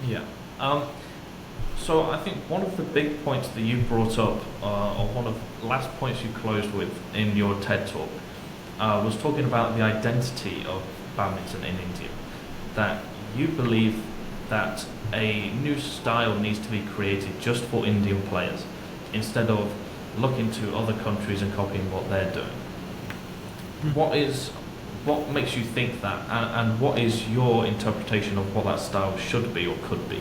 Yeah. Um, so I think one of the big points that you brought up, or one of the last points you closed with in your TED talk, was talking about the identity of badminton in India. That you believe that a new style needs to be created just for Indian players, instead of looking to other countries and copying what they're doing. What is what makes you think that, and what is your interpretation of what that style should be or could be?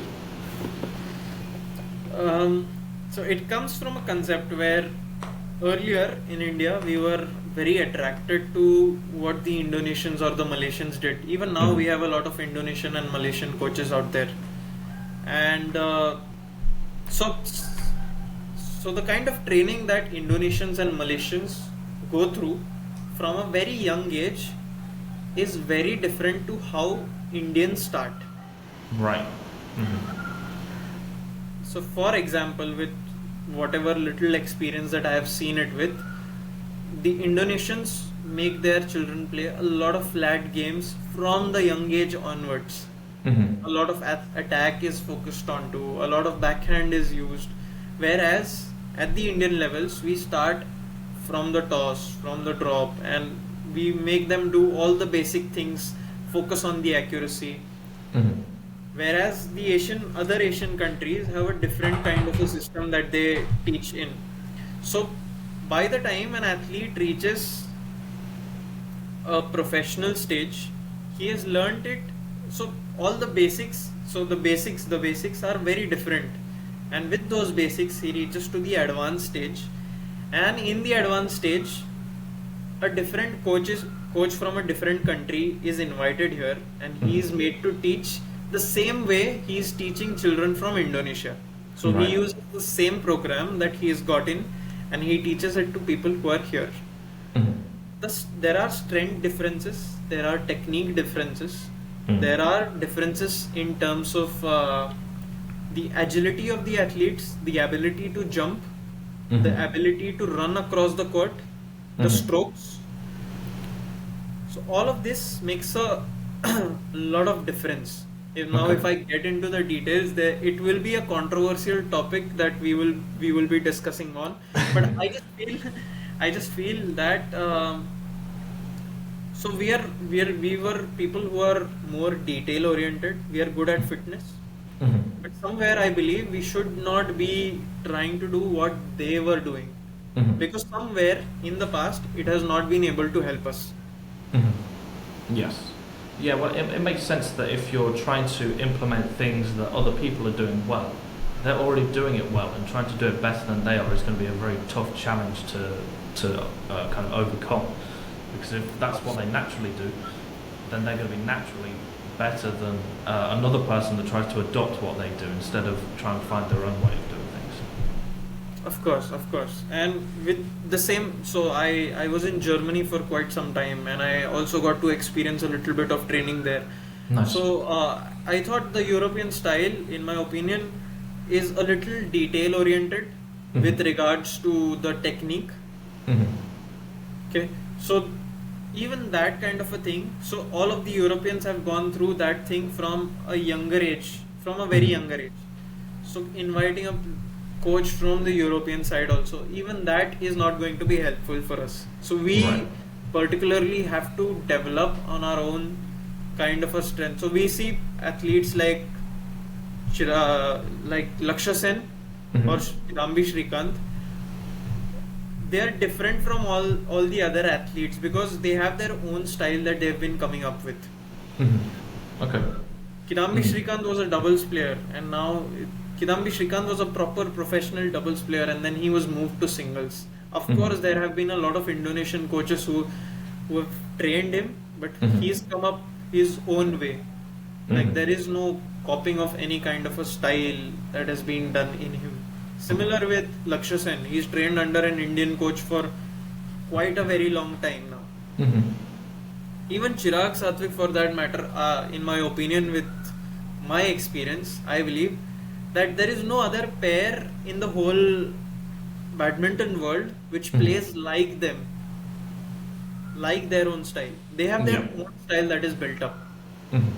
Um, so it comes from a concept where earlier in India we were very attracted to what the Indonesians or the Malaysians did. Even now we Mhm. have a lot of Indonesian and Malaysian coaches out there, and so so the kind of training that Indonesians and Malaysians go through from a very young age is very different to how Indians start. Right. Hmm. So, for example, with whatever little experience that I have seen it with, the Indonesians make their children play a lot of flat games from the young age onwards. Hmm. A lot of attack is focused onto, a lot of backhand is used. Whereas at the Indian levels, we start from the toss, from the drop, and we make them do all the basic things, focus on the accuracy. Hmm. Whereas the other Asian countries have a different kind of a system that they teach in. So by the time an athlete reaches a professional stage, he has learnt it. So all the basics, the basics are very different. And with those basics, he reaches to the advanced stage. And in the advanced stage, a different coach from a different country is invited here, and he is Hmm. made to teach the same way he is teaching children from Indonesia. So he Right. uses the same program that he has got in, and he teaches it to people who are here. Hmm. Thus, there are strength differences, there are technique differences, Hmm. there are differences in terms of the agility of the athletes, the ability to jump, the Hmm. ability to run across the court, the Hmm. strokes. So all of this makes a lot of difference. If Okay. I get into the details, there it will be a controversial topic that we will be discussing on. But I just feel I just feel that so we were people who are more detail oriented. We are good at fitness, Hmm. but somewhere I believe we should not be trying to do what they were doing, Hmm. because somewhere in the past it has not been able to help us. Hmm. Yes. Yeah, well, it makes sense that if you're trying to implement things that other people are doing well, they're already doing it well, and trying to do it better than they are is going to be a very tough challenge to kind of overcome. Because if that's what they naturally do, then they're going to be naturally better than another person that tries to adopt what they do instead of trying to find their own way of doing things. Of course. And with the same, so I was in Germany for quite some time, and I also got to experience a little bit of training there. Nice. So I thought the European style, in my opinion, is a little detail oriented with Hmm. regards to the technique. Hmm. Okay, so even that kind of a thing. So all of the Europeans have gone through that thing from a younger age, from a very younger Hmm. age. So inviting a coach from the European side also, even that is not going to be helpful for us. So Right. we particularly have to develop on our own kind of a strength. So we see athletes like Lakshya Sen or Hmm. Kidambi Shrikant. They are different from all the other athletes because they have their own style that they've been coming up with. Hmm. Okay. Kidambi Hmm. Shrikant was a doubles player, and now Kidambi Shrikant was a proper professional doubles player, and then he was moved to singles. Of course, Hmm. there have been a lot of Indonesian coaches who have trained him, but he's Hmm. come up his own way. Like there Hmm. is no copying of any kind of a style that has been done in him. Similar with Lakshya Sen, he's trained under an Indian coach for quite a very long time now. Hmm. Even Chirag Satvik, for that matter, in my opinion, with my experience, I believe that there is no other pair in the whole badminton world which Hmm. plays like them, like their own style. They have their Yeah. own style that is built up. Hmm.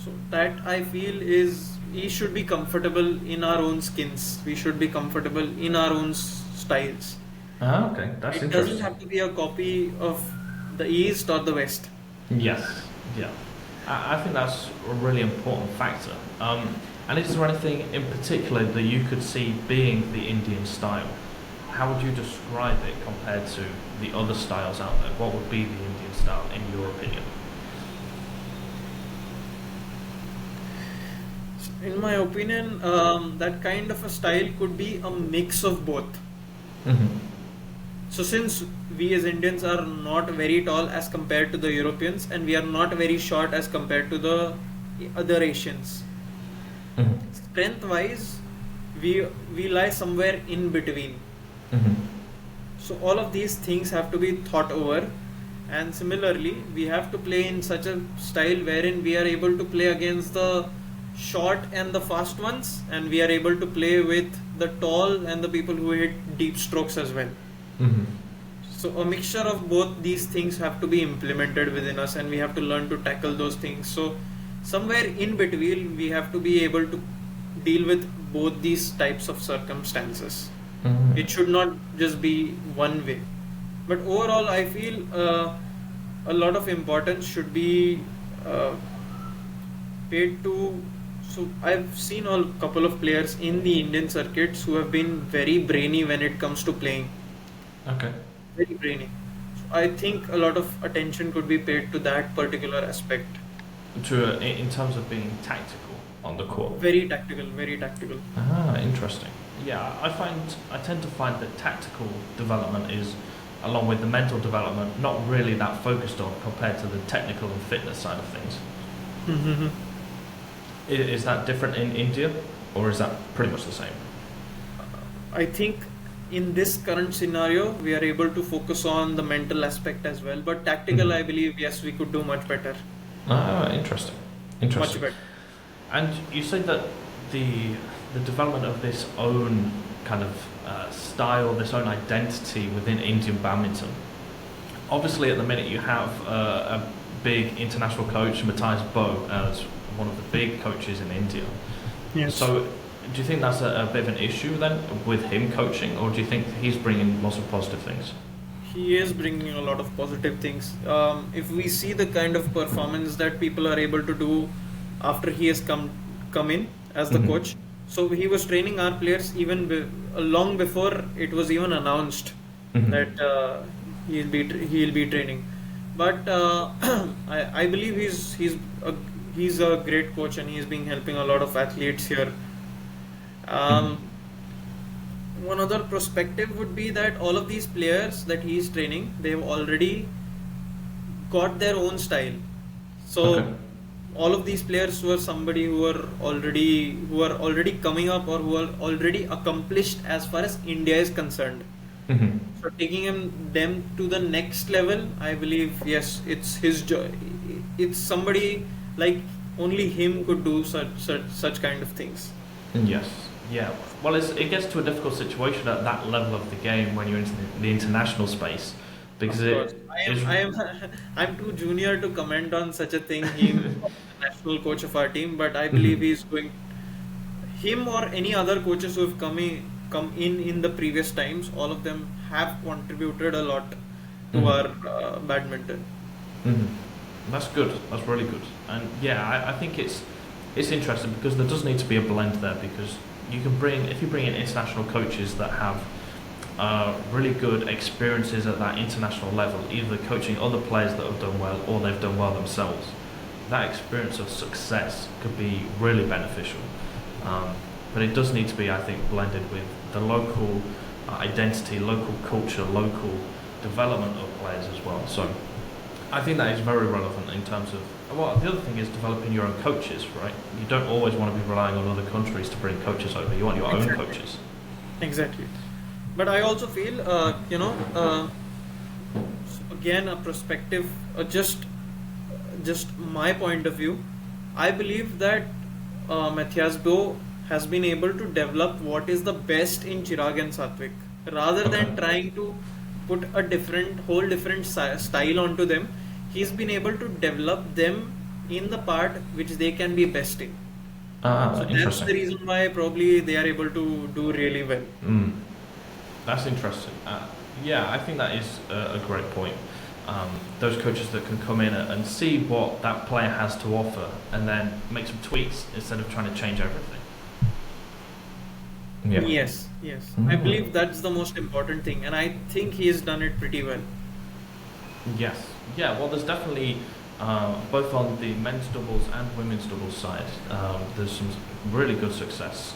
So that I feel is we should be comfortable in our own skins. We should be comfortable in our own styles. Ah, okay, that's It doesn't interesting. have to be a copy of the East or the West. Yes, yeah. I think that's a really important factor. And is there anything in particular that you could see being the Indian style? How would you describe it compared to the other styles out there? What would be the Indian style in your opinion? In my opinion, that kind of a style could be a mix of both. Mm-hmm. So since we as Indians are not very tall as compared to the Europeans, and we are not very short as compared to the other Asians, Mm-hmm. strength wise, we lie somewhere in between. Mm-hmm. So all of these things have to be thought over, and similarly, we have to play in such a style wherein we are able to play against the short and the fast ones, and we are able to play with the tall and the people who hit deep strokes as well. Mm-hmm. So a mixture of both these things have to be implemented within us, and we have to learn to tackle those things. So somewhere in between, we have to be able to deal with both these types of circumstances. Mm-hmm. It should not just be one way. But overall, I feel a lot of importance should be uh, paid to. So I've seen a couple of players in the Indian circuits who have been very brainy when it comes to playing. Okay. Very brainy. So I think a lot of attention could be paid to that particular aspect. In terms of being tactical on the court. Very tactical, very tactical. Ah, interesting. Yeah, I tend to find that tactical development is, along with the mental development, not really that focused on compared to the technical and fitness side of things. Is that different in India, or is that pretty much the same? I think in this current scenario, we are able to focus on the mental aspect as well. But tactical, Mhm. I believe, yes, we could do much better. Ah, interesting. Much Interesting. better. And you say that the the development of this own kind of style, this own identity within Indian badminton. Obviously, at the minute, you have a big international coach, Matthias Bow, as one of the big coaches in India. Yes. So, do you think that's a bit of an issue then with him coaching, or do you think he's bringing lots of positive things? He is bringing a lot of positive things. If we see the kind of performance that people are able to do after he has come in as the Mhm. coach, so he was training our players even long before it was even announced Mhm. that he'll be training. But I believe he's a great coach, and he's been helping a lot of athletes here. Mhm. One other perspective would be that all of these players that he's training, they've already got their own style. So Okay. all of these players were somebody who are already coming up, or who are already accomplished as far as India is concerned. Mhm. So taking them to the next level, I believe, yes, it's his job. It's somebody like only him could do such kind of things. Yes. Yeah. Well, it gets to a difficult situation at that level of the game when you're into the international space, because Of course, it is. I am, I'm too junior to comment on such a thing. Him, the national coach of our team, but I believe Mhm. he's going. Him or any other coaches who have come in the previous times, all of them have contributed a lot to Mhm. our badminton. Mhm. That's good. That's really good. And yeah, I think it's interesting because there does need to be a blend there, because you can if you bring in international coaches that have really good experiences at that international level, either coaching other players that have done well or they've done well themselves. That experience of success could be really beneficial. But it does need to be, I think, blended with the local identity, local culture, local development of players as well. So I think that is very relevant in terms of, well, the other thing is developing your own coaches, right? You don't always want to be relying on other countries to bring coaches over. You want your own Exactly. coaches. Exactly. But I also feel, again, a perspective, just my point of view. I believe that Matthias Bo has been able to develop what is the best in Chirag and Satvik, rather Okay. than trying to put a whole different style onto them. He's been able to develop them in the part which they can be best in. So that's Interesting. the reason why probably they are able to do really well. Mm. That's interesting. Yeah, I think that is a great point. Those coaches that can come in and see what that player has to offer and then make some tweaks instead of trying to change everything. Yeah. Yes, yes. I Mm. believe that's the most important thing, and I think he has done it pretty well. Yes. Yeah, well, there's definitely, both on the men's doubles and women's doubles side, there's some really good success.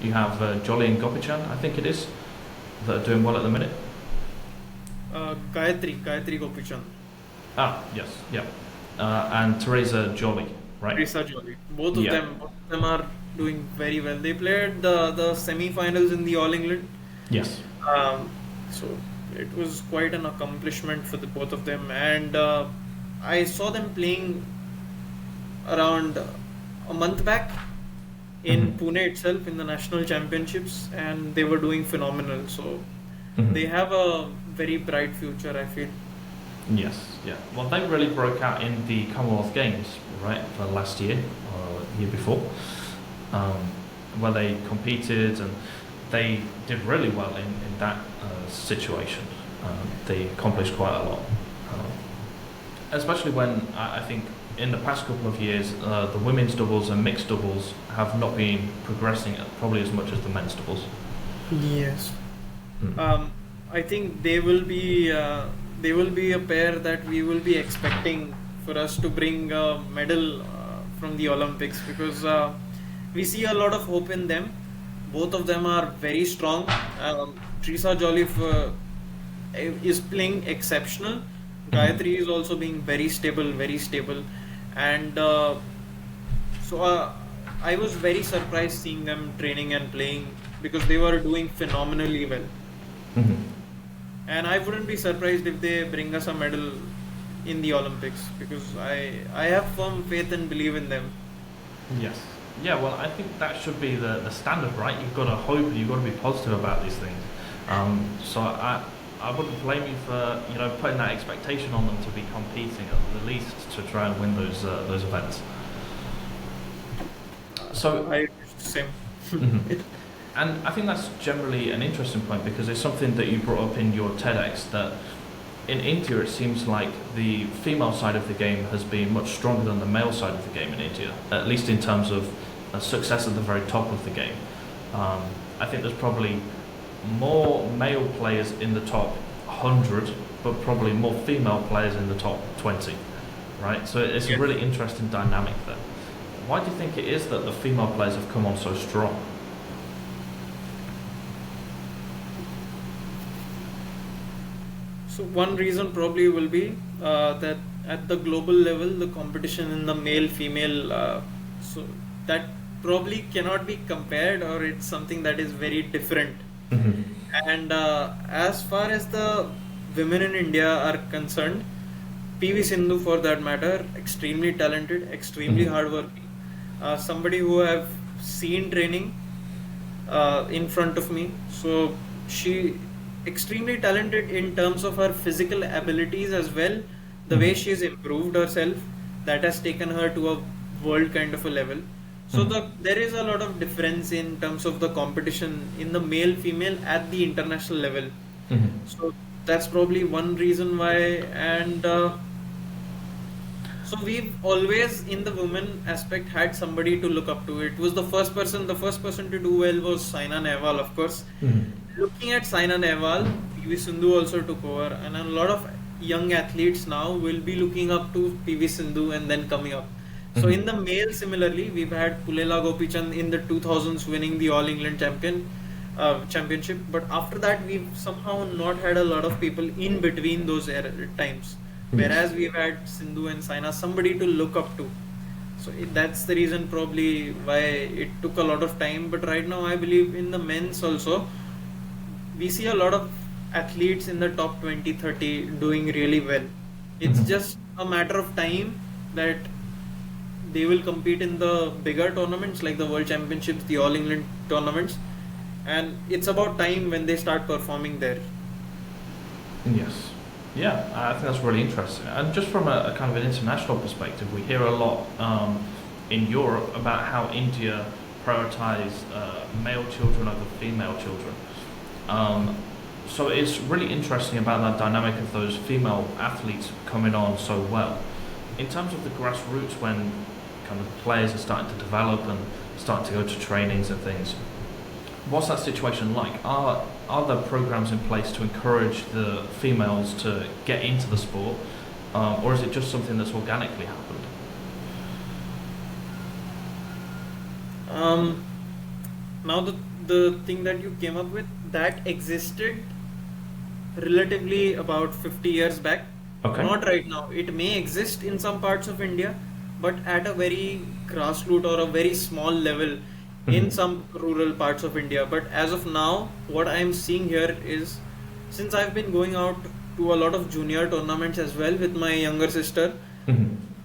You have Jolly and Gopichan, I think it is, that are doing well at the minute. Gayatri Gopichand, Ah, yes, yeah. And Teresa Jolly, right? Teresa Jolie, Yeah. both of them are doing very well. They played the semi-finals in the All England, Yes. um, so it was quite an accomplishment for the both of them. And I saw them playing around a month back in Hmm. Pune itself in the national championships, and they were doing phenomenal. So Hmm. they have a very bright future, I feel. Yes, yeah. Well, they really broke out in the Commonwealth Games, right, for last year or the year before, um, where they competed and they did really well in that situation. They accomplished quite a lot, um, especially when I think in the past couple of years the women's doubles and mixed doubles have not been progressing probably as much as the men's doubles. Yes. Mm. I think they will be a pair that we will be expecting for us to bring a medal from the Olympics, because we see a lot of hope in them. Both of them are very strong. Teresa Jolliffe is playing exceptional. Mhm. Gayatri is also being very stable, and so I was very surprised seeing them training and playing, because they were doing phenomenally well. Mhm. And I wouldn't be surprised if they bring us a medal in the Olympics, because I have firm faith and believe in them. Yes. Yeah, well, I think that should be the standard, right? You've got to hope, you've got to be positive about these things. So I wouldn't blame you for, putting that expectation on them to be competing at the least to try and win those events. So, I same. mhm. And I think that's generally an interesting point because it's something that you brought up in your TEDx that in India it seems like the female side of the game has been much stronger than the male side of the game in India, at least in terms of success at the very top of the game. Um, I think there's probably more male players in the top 100, but probably more female players in the top 20, right? So it's a Yes. really interesting dynamic there. Why do you think it is that the female players have come on so strong? So one reason probably will be that at the global level, the competition in the male-female, so that probably cannot be compared, or it's something that is very different. Hmm. And as far as the women in India are concerned, PV Sindhu, for that matter, extremely talented, extremely Hmm. hardworking. Somebody who have seen training in front of me. So she extremely talented in terms of her physical abilities as well. The way Hmm. she has improved herself, that has taken her to a world kind of a level. So Hmm. there is a lot of difference in terms of the competition in the male female at the international level. Hmm. So that's probably one reason why. And so we've always in the women aspect had somebody to look up to. It was the first person to do well was Saina Nehwal, of course. Hmm. Looking at Saina Nehwal, PV Sindhu also took over, and a lot of young athletes now will be looking up to PV Sindhu and then coming up. So in Hmm. the male, similarly, we've had Pulela Gopichand in the 2000s winning the All England championship, but after that we've somehow not had a lot of people in between those times. Yes. Whereas we've had Sindhu and Saina, somebody to look up to. So that's the reason probably why it took a lot of time. But right now, I believe in the men's also, we see a lot of athletes in the top 20, 30 doing really well. It's Hmm. just a matter of time that they will compete in the bigger tournaments like the World Championships, the All England tournaments, and it's about time when they start performing there. Yes. Yeah, I think that's really interesting. And just from a kind of an international perspective, we hear a lot in Europe about how India prioritize male children over female children. Um, so it's really interesting about that dynamic of those female athletes coming on so well. In terms of the grassroots, when kind of players are starting to develop and starting to go to trainings and things, what's that situation like? Are there programs in place to encourage the females to get into the sport, or is it just something that's organically happened? Now the thing that you came up with, that existed relatively about 50 years back. Okay. Not right now. It may exist in some parts of India, but at a very grassroots or a very small level in some rural parts of India. But as of now, what I'm seeing here is, since I've been going out to a lot of junior tournaments as well with my younger sister,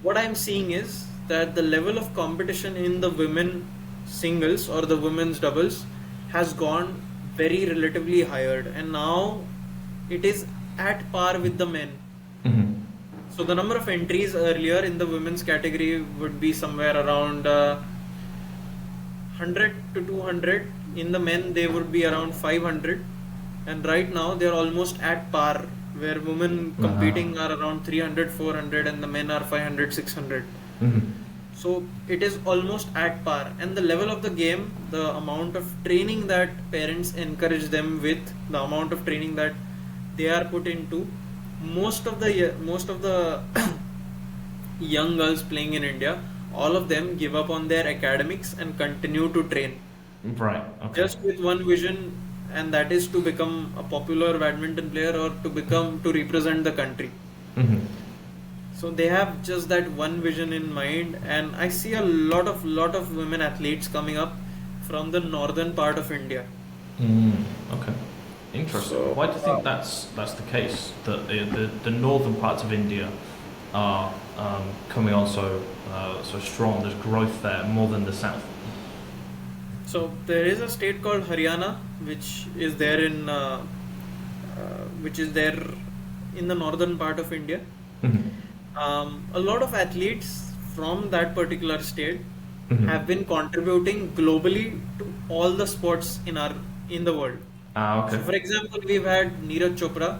what I'm seeing is that the level of competition in the women singles or the women's doubles has gone very relatively higher, and now it is at par with the men. So the number of entries earlier in the women's category would be somewhere around 100 to 200. In the men, they would be around 500. And right now, they are almost at par, where women competing are around 300, 400, and the men are 500, 600. So it is almost at par. And the level of the game, the amount of training that parents encourage them with, the amount of training that they are put into, most of the young girls playing in India, all of them give up on their academics and continue to train. Right. Okay. Just with one vision, and that is to become a popular badminton player or to represent the country. So they have just that one vision in mind, and I see a lot of women athletes coming up from the northern part of India. Okay. Interesting. So, Why do you think that's the case? That the northern parts of India are coming on so strong. There's growth there more than the south. So there is a state called Haryana, which is there in the northern part of India. A lot of athletes from that particular state have been contributing globally to all the sports in the world. Okay. So for example, we've had Neeraj Chopra,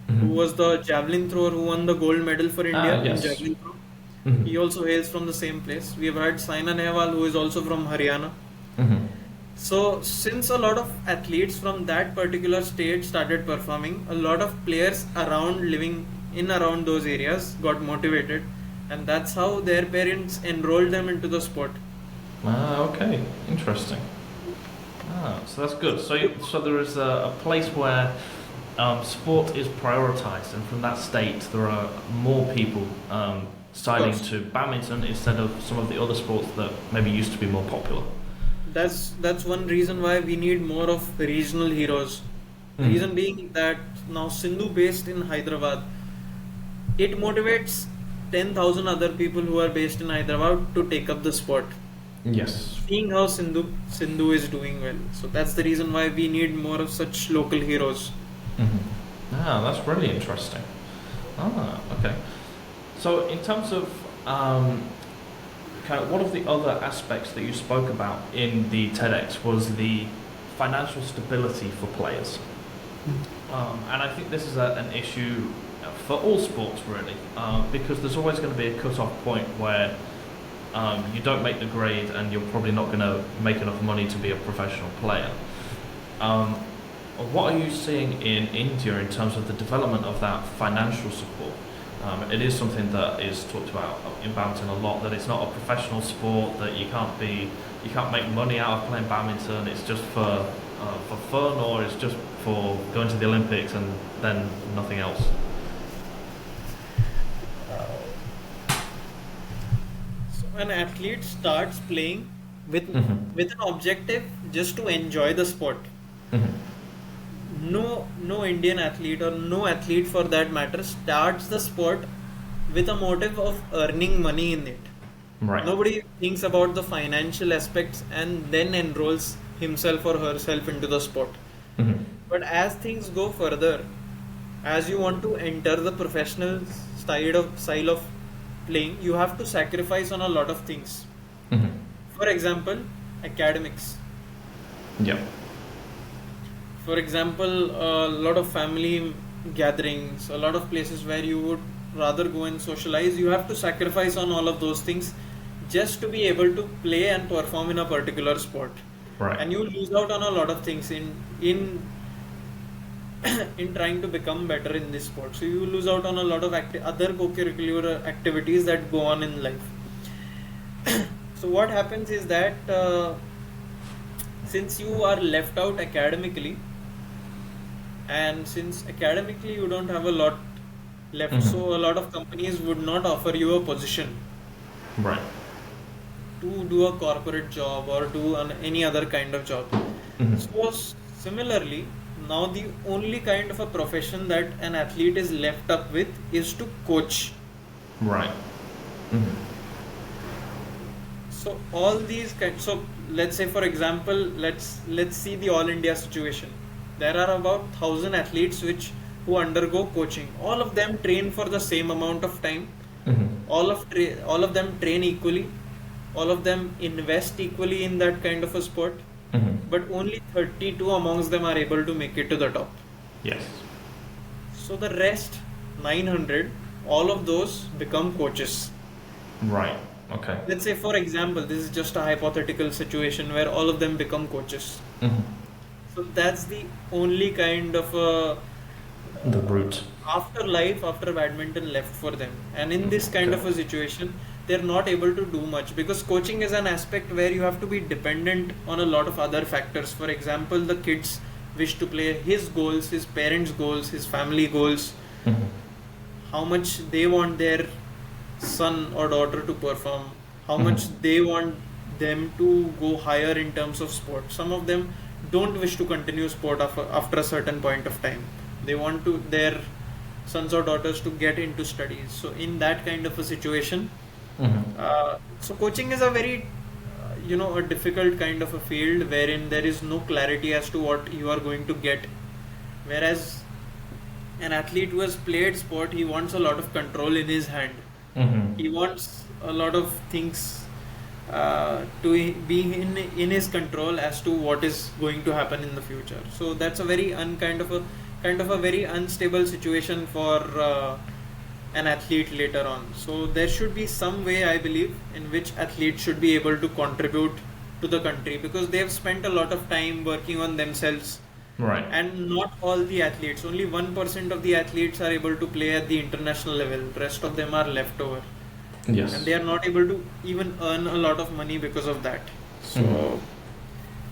who was the javelin thrower who won the gold medal for India Yes. in javelin throw. He also hails from the same place. We've had Saina Nehwal, who is also from Haryana. So since a lot of athletes from that particular state started performing, a lot of players living around those areas got motivated, and that's how their parents enrolled them into the sport. Okay. Interesting. So that's good. So there is a place where sport is prioritized, and from that state there are more people siding to badminton instead of some of the other sports that maybe used to be more popular. That's one reason why we need more of regional heroes. Reason being that now Sindhu based in Hyderabad, it motivates 10,000 other people who are based in Hyderabad to take up the sport. Yes. Seeing how Sindhu is doing well. So that's the reason why we need more of such local heroes. That's really interesting. Okay. So in terms of kind of one of the other aspects that you spoke about in the TEDx was the financial stability for players. And I think this is an issue for all sports really, because there's always going to be a cut-off point where you don't make the grade and you're probably not going to make enough money to be a professional player. What are you seeing in India in terms of the development of that financial support? It is something that is talked about in badminton a lot, that it's not a professional sport, that you can't make money out of playing badminton. It's just for fun, or it's just for going to the Olympics and then nothing else. So an athlete starts playing with an objective just to enjoy the sport. No Indian athlete, or no athlete for that matter, starts the sport with a motive of earning money in it. Right. Nobody thinks about the financial aspects and then enrolls himself or herself into the sport. But as things go further, as you want to enter the professional style of playing, you have to sacrifice on a lot of things. Mhm. For example, academics. Yeah. For example, a lot of family gatherings, a lot of places where you would rather go and socialize, you have to sacrifice on all of those things just to be able to play and perform in a particular sport. Right. And you lose out on a lot of things in in trying to become better in this sport. So you lose out on a lot of other co-curricular activities that go on in life. So what happens is that since you are left out academically, and since academically you don't have a lot left, Mhm. so a lot of companies would not offer you a position Right. to do a corporate job or do any other kind of job. Mhm. So similarly, now the only kind of a profession that an athlete is left up with is to coach. Right. Mhm. So all these kind, so let's say for example, let's see the All India situation. There are about 1,000 athletes who undergo coaching. All of them train for the same amount of time. Mhm. All of them train equally. All of them invest equally in that kind of a sport. Mhm. But only 32 amongst them are able to make it to the top. Yes. So the rest 900, all of those become coaches. Right. Okay. Let's say, for example, this is just a hypothetical situation where all of them become coaches. Mhm. So that's the only kind of The route. afterlife after badminton left for them. And in this kind of a situation, they're not able to do much because coaching is an aspect where you have to be dependent on a lot of other factors. For example, the kids wish to play, his goals, his parents' goals, his family goals, Mhm. how much they want their son or daughter to perform, how Mhm. much they want them to go higher in terms of sport. Some of them don't wish to continue sport after a certain point of time. They want to their sons or daughters to get into studies. So in that kind of a situation, Mhm. so coaching is a very a difficult kind of a field wherein there is no clarity as to what you are going to get. Whereas an athlete who has played sport, he wants a lot of control in his hand. Mhm. He wants a lot of things to be in his control as to what is going to happen in the future. So that's a very kind of a very unstable situation for an athlete later on. So there should be some way, I believe, in which athletes should be able to contribute to the country because they have spent a lot of time working on themselves. Right. And not all the athletes, only 1% of the athletes are able to play at the international level. Rest of them are left over. Yes. And they are not able to even earn a lot of money because of that. So Mhm.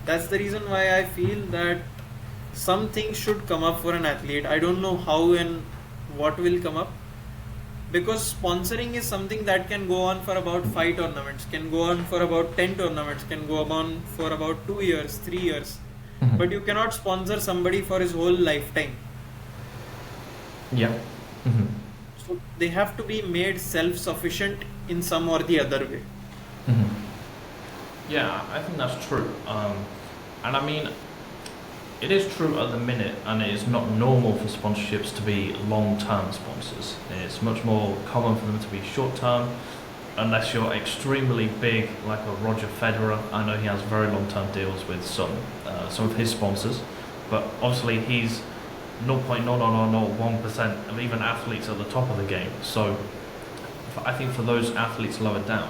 that's the reason why I feel that something should come up for an athlete. I don't know how and what will come up because sponsoring is something that can go on for about 5 tournaments, can go on for about 10 tournaments, can go on for about 2 years, 3 years. Mhm. But you cannot sponsor somebody for his whole lifetime. Yeah. Mhm. So they have to be made self-sufficient in some or the other way. Mhm. Yeah, I think that's true. And I mean, it is true at the minute, and it is not normal for sponsorships to be long-term sponsors. It's much more common for them to be short-term, unless you're extremely big, like a Roger Federer. I know he has very long-term deals with some of his sponsors, but obviously he's 0.0001% of even athletes at the top of the game. So I think for those athletes lower down,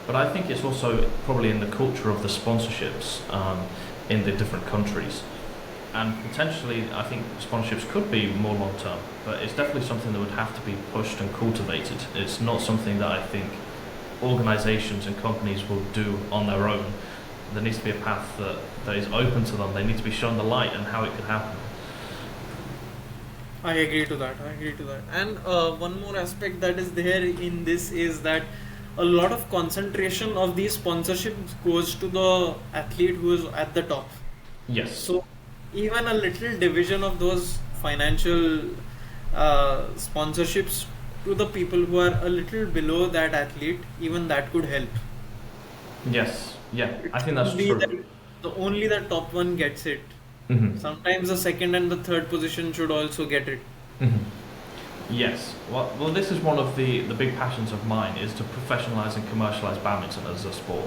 but I think it's also probably in the culture of the sponsorships in the different countries. And potentially, I think sponsorships could be more long term, but it's definitely something that would have to be pushed and cultivated. It's not something that I think organizations and companies will do on their own. There needs to be a path that is open to them. They need to be shown the light and how it could happen. I agree to that. And one more aspect that is there in this is that a lot of concentration of these sponsorships goes to the athlete who is at the top. Yes. So even a little division of those financial sponsorships to the people who are a little below that athlete, even that could help. Yes. Yeah. I think that's Only true. only the top one gets it. Mhm. Sometimes the second and the third position should also get it. Mhm. Yes. Well, this is one of the big passions of mine is to professionalize and commercialize badminton as a sport,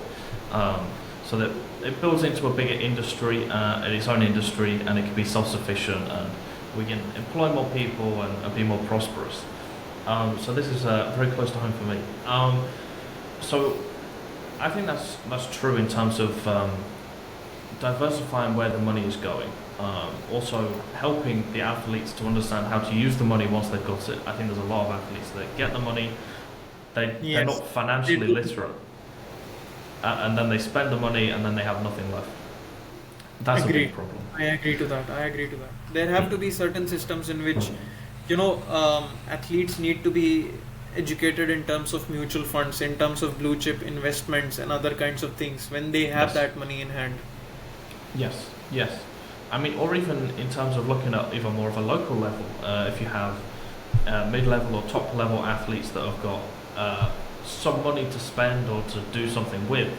um, so that it builds into a bigger industry, its own industry, and it can be self-sufficient, and we can employ more people and be more prosperous. So this is very close to home for me. So I think that's true in terms of diversifying where the money is going. Also helping the athletes to understand how to use the money once they've got it. I think there's a lot of athletes that get the money, they're Yes, not they financially do. literate, and then they spend the money and then they have nothing left. That's a big Agreed. problem. I agree to that. I agree to that. There have to be certain systems in which, athletes need to be educated in terms of mutual funds, in terms of blue chip investments and other kinds of things when they have Yes. that money in hand. Yes, yes. I mean, or even in terms of looking at even more of a local level, if you have mid-level or top-level athletes that have got some money to spend or to do something with,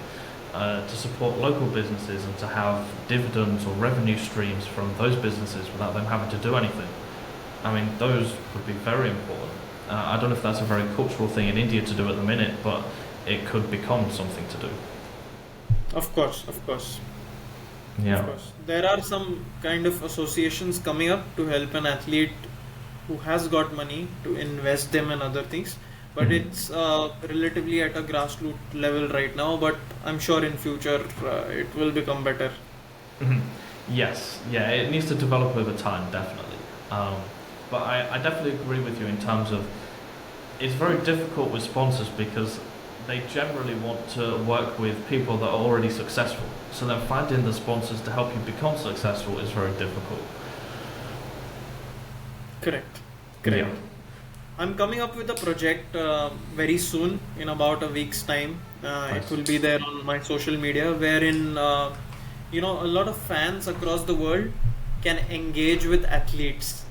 to support local businesses and to have dividends or revenue streams from those businesses without them having to do anything. I mean, those would be very important. I don't know if that's a very cultural thing in India to do at the minute, but it could become something to do. Of course, of course, of Yeah. course. There are some kind of associations coming up to help an athlete who has got money to invest them in other things, but Mhm. it's relatively at a grassroots level right now. But I'm sure in future it will become better. Mhm. Yes, yeah, it needs to develop over time, definitely. But I definitely agree with you in terms of it's very difficult with sponsors because they generally want to work with people that are already successful. So then finding the sponsors to help you become successful is very difficult. Correct, Yeah. correct. I'm coming up with a project very soon, in about a week's time. It Nice. will be there on my social media, wherein a lot of fans across the world can engage with athletes.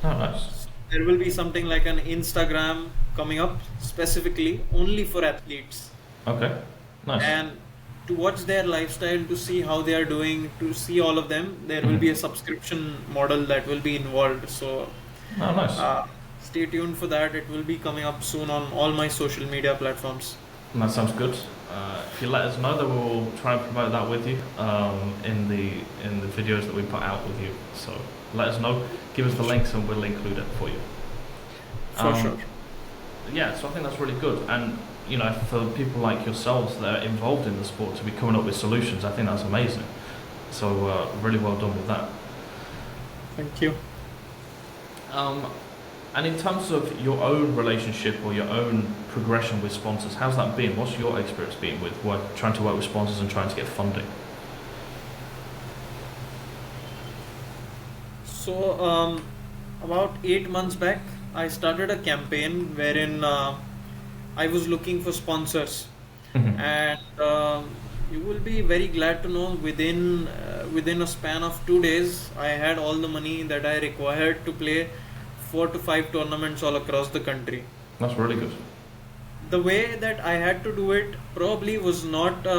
Oh, nice. There will be something like an Instagram coming up specifically only for athletes, Okay. Nice. and to watch their lifestyle, to see how they are doing, to see all of them. There will be a Mhm. subscription model that will be involved. So Oh, nice. uh, stay tuned for that. It will be coming up soon on all my social media platforms. That sounds good. If you let us know, then we'll try and promote that with you in the videos that we put out with you. So let us know, give us the links, and we'll include it for you. For Um, sure. yeah, so I think that's really good. And for people like yourselves that are involved in the sport to be coming up with solutions, I think that's amazing. So really well done with that. Thank you. Um, and in terms of your own relationship or your own progression with sponsors, how's that been? What's your experience been with trying to work with sponsors and trying to get funding? So, about 8 months back, I started a campaign wherein I was looking for sponsors, Mhm. and you will be very glad to know within a span of 2 days, I had all the money that I required to play 4 to 5 tournaments all across the country. That's really good. The way that I had to do it probably was not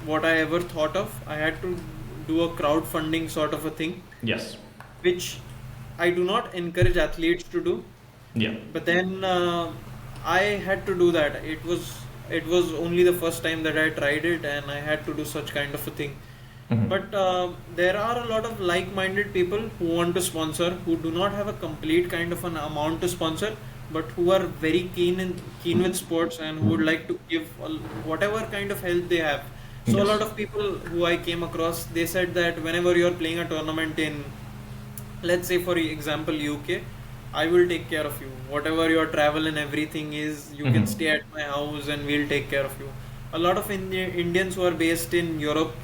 what I ever thought of. I had to do a crowdfunding sort of a thing, Yes. which I do not encourage athletes to do. Yeah. But then I had to do that. It was only the first time that I tried it, and I had to do such kind of a thing. Mhm. But there are a lot of like-minded people who want to sponsor, who do not have a complete kind of an amount to sponsor, but who are very keen with sports and who would like to give whatever kind of help they have. So a Yes. lot of people who I came across, they said that whenever you're playing a tournament in, let's say for example, UK, I will take care of you. Whatever your travel and everything is, you can Mhm. stay at my house and we'll take care of you. A lot of Indians who are based in Europe,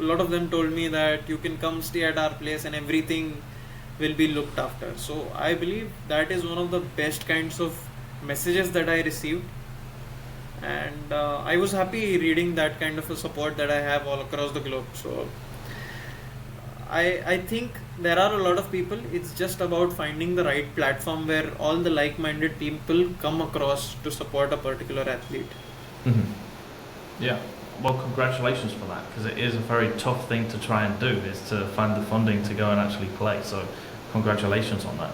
a lot of them told me that you can come stay at our place and everything will be looked after. So I believe that is one of the best kinds of messages that I received, and I was happy reading that kind of a support that I have all across the globe. So I think there are a lot of people. It's just about finding the right platform where all the like-minded people come across to support a particular athlete. Mhm. Yeah. Well, congratulations for that, because it is a very tough thing to try and do, is to find the funding to go and actually play. So, congratulations on that.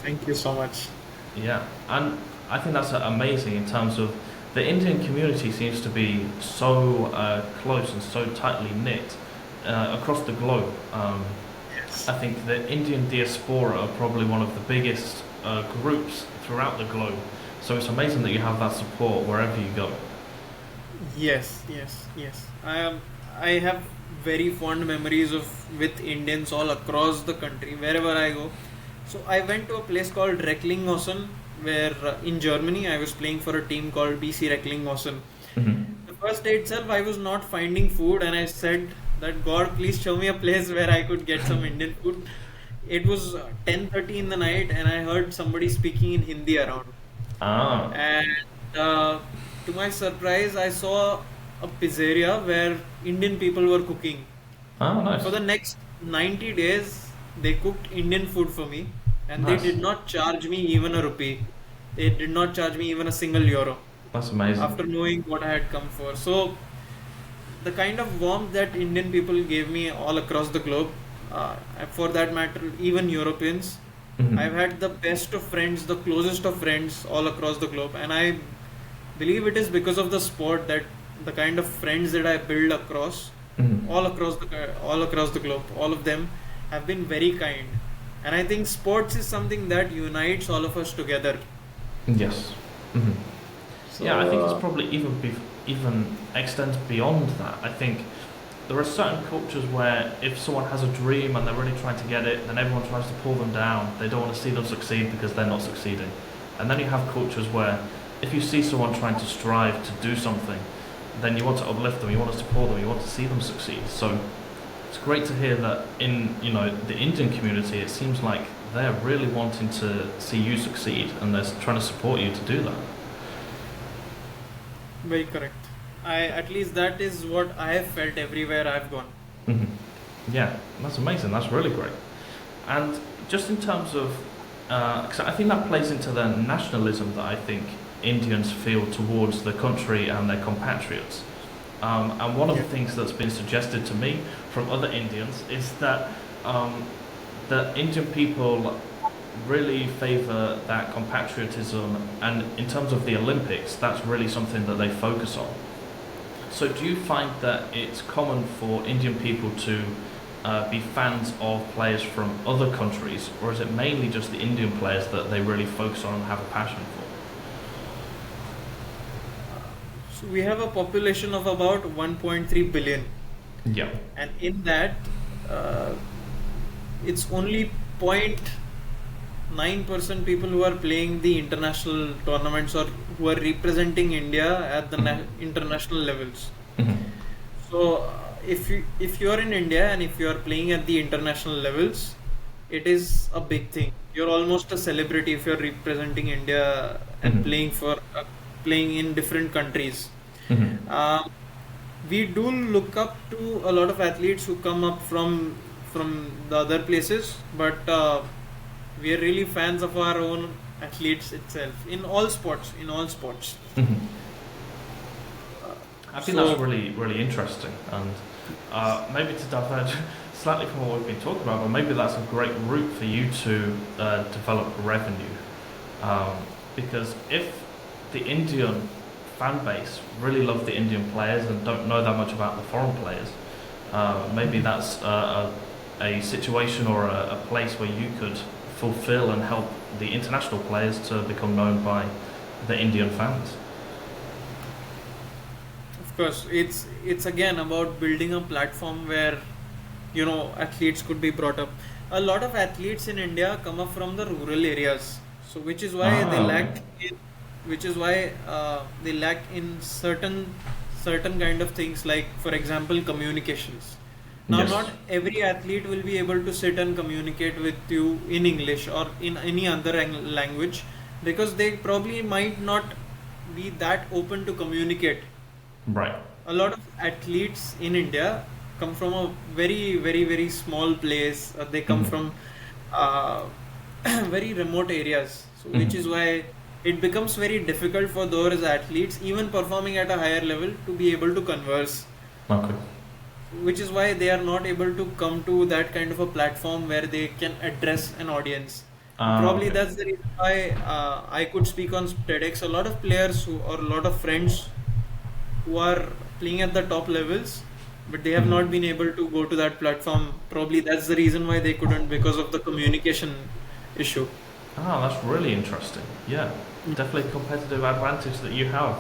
Thank you so much. Yeah, and I think that's amazing in terms of the Indian community seems to be so close and so tightly knit across the globe. Yes. I think the Indian diaspora are probably one of the biggest groups throughout the globe. So it's amazing that you have that support wherever you go. Yes, yes, yes. I have very fond memories of with Indians all across the country, wherever I go. So I went to a place called Recklinghausen, where in Germany I was playing for a team called BC Recklinghausen. Hmm. The first day itself, I was not finding food, and I said that God, please show me a place where I could get some Indian food. It was 10:30 in the night, and I heard somebody speaking in Hindi around. Ah, And uh, to my surprise, I saw a pizzeria where Indian people were cooking. nice, For the next 90 days, they cooked Indian food for me, and they nice. did not charge me even a rupee. They did not charge me even a single euro That's amazing. after knowing what I had come for. So, the kind of warmth that Indian people gave me all across the globe, for that matter, even Europeans, I've Hmm. had the best of friends, the closest of friends all across the globe, and I believe it is because of the sport that the kind of friends that I build across Hmm. all across the globe, all of them have been very kind, and I think sports is something that unites all of us together. Yes. Hmm. Yeah, I So, think it's probably even extends beyond that. I think there are certain cultures where if someone has a dream and they're really trying to get it, then everyone tries to pull them down. They don't want to see them succeed because they're not succeeding. And then you have cultures where if you see someone trying to strive to do something, then you want to uplift them, you want to support them, you want to see them succeed. So it's great to hear that in the Indian community, it seems like they're really wanting to see you succeed and they're trying to support you to do that. very correct. I At least that is what I have felt everywhere I've gone. Hmm. Yeah, that's amazing. That's really great. And just in terms of, 'cause I think that plays into the nationalism that I think Indians feel towards the country and their compatriots. And one of Yeah. the things that's been suggested to me from other Indians is that the Indian people really favour that compatriotism, and in terms of the Olympics, that's really something that they focus on. So, do you find that it's common for Indian people to be fans of players from other countries, or is it mainly just the Indian players that they really focus on and have a passion for? So we have a population of about 1.3 billion, Yeah. and in that, uh, it's only 0.9% people who are playing the international tournaments or who are representing India at the Mhm. international levels. Mhm. So if you are in India and if you are playing at the international levels, it is a big thing. You're almost a celebrity if you're representing India and Mhm. playing in different countries. Mhm. Um, we do look up to a lot of athletes who come up from the other places, but we are really fans of our own athletes itself in all sports. In all sports. Mhm. I think that's So really, really interesting, and maybe to diverge slightly from what we've been talking about, but maybe that's a great route for you to develop revenue. Um, because if the Indian fan base really love the Indian players and don't know that much about the foreign players, maybe that's a situation or a place where you could fulfill and help the international players to become known by the Indian fans. of course, it's again about building a platform where athletes could be brought up. A lot of athletes in India come up from the rural areas, so Ah, okay. which is why they lack in certain kind of things, like for example communications. Now, Yes. not every athlete will be able to sit and communicate with you in English or in any other language, because they probably might not be that open to communicate. Right. A lot of athletes in India come from a very, very, very small place. They come Hmm. from uh, very remote areas. So, which is Hmm. why it becomes very difficult for those athletes, even performing at a higher level, to be able to converse. Okay. Which is why they are not able to come to that kind of a platform where they can address an audience. Probably Okay. that's the reason why I could speak on TEDx. A lot of players who, or a lot of friends who are playing at the top levels, but they have Mhm. not been able to go to that platform. Probably that's the reason why they couldn't, because of the communication issue. Ah, that's really interesting. Yeah, definitely a competitive advantage that you have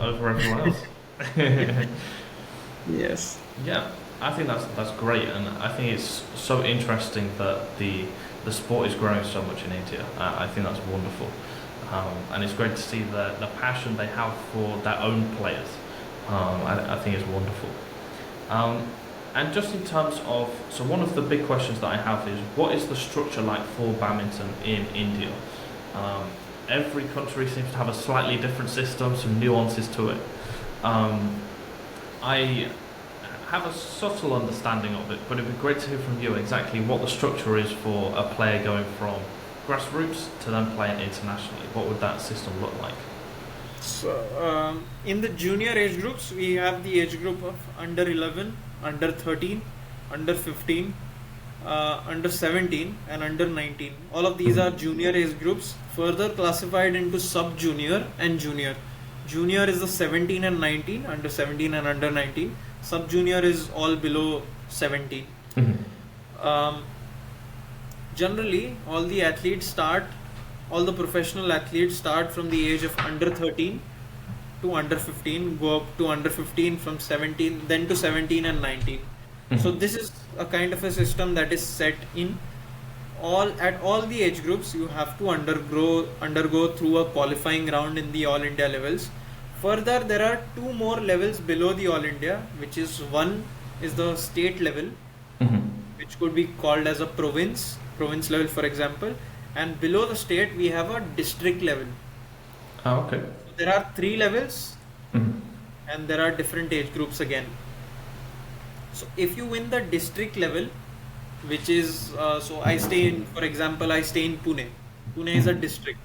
over everyone else. Yes. Yeah, I think that's great, and I think it's so interesting that the sport is growing so much in India. I think that's wonderful, and it's great to see the passion they have for their own players. I think it's wonderful. Um, and just in terms of, so one of the big questions that I have is, what is the structure like for badminton in India? Um, every country seems to have a slightly different system, some nuances to it. Um, I have a subtle understanding of it, but it'd be great to hear from you exactly what the structure is for a player going from grassroots to then playing internationally. What would that system look like? So, in the junior age groups, we have the age group of under 11, under 13, under 15, under 17, and under 19. All of these are Mhm. junior age groups, further classified into sub junior and junior. Junior is the 17 and 19, under 17 and under 19. Sub junior is all below 17. Mhm. Um, Generally, all the professional athletes start from the age of under 13 to under 15, go up to under 15 from 17, then to 17 and 19. So Mhm. this is a kind of a system that is set in all the age groups. You have to undergo through a qualifying round in the All India levels. Further, there are two more levels below the All India, which is one is the state level, Mhm. which could be called as a province level, for example, and below the state we have a district level. Oh, okay. So there are three levels, Mhm. and there are different age groups again. So if you win the district level, which is so I stay in, for example, I stay in Pune. Pune is a Mhm. district.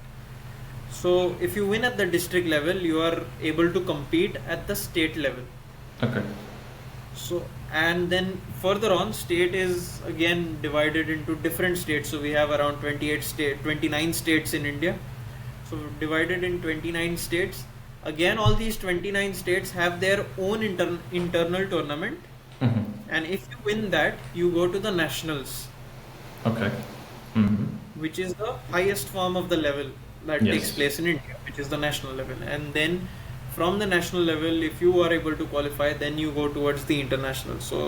So if you win at the district level, you are able to compete at the state level. Okay. So, and then further on, state is again divided into different states. So we have around 29 states in India. So divided in 29 states. Again, all these 29 states have their own internal tournament. Mhm. And if you win that, you go to the nationals, Okay. Mhm. which is the highest form of the level that takes Yes. place in India, which is the national level. And then from the national level, if you are able to qualify, then you go towards the international. So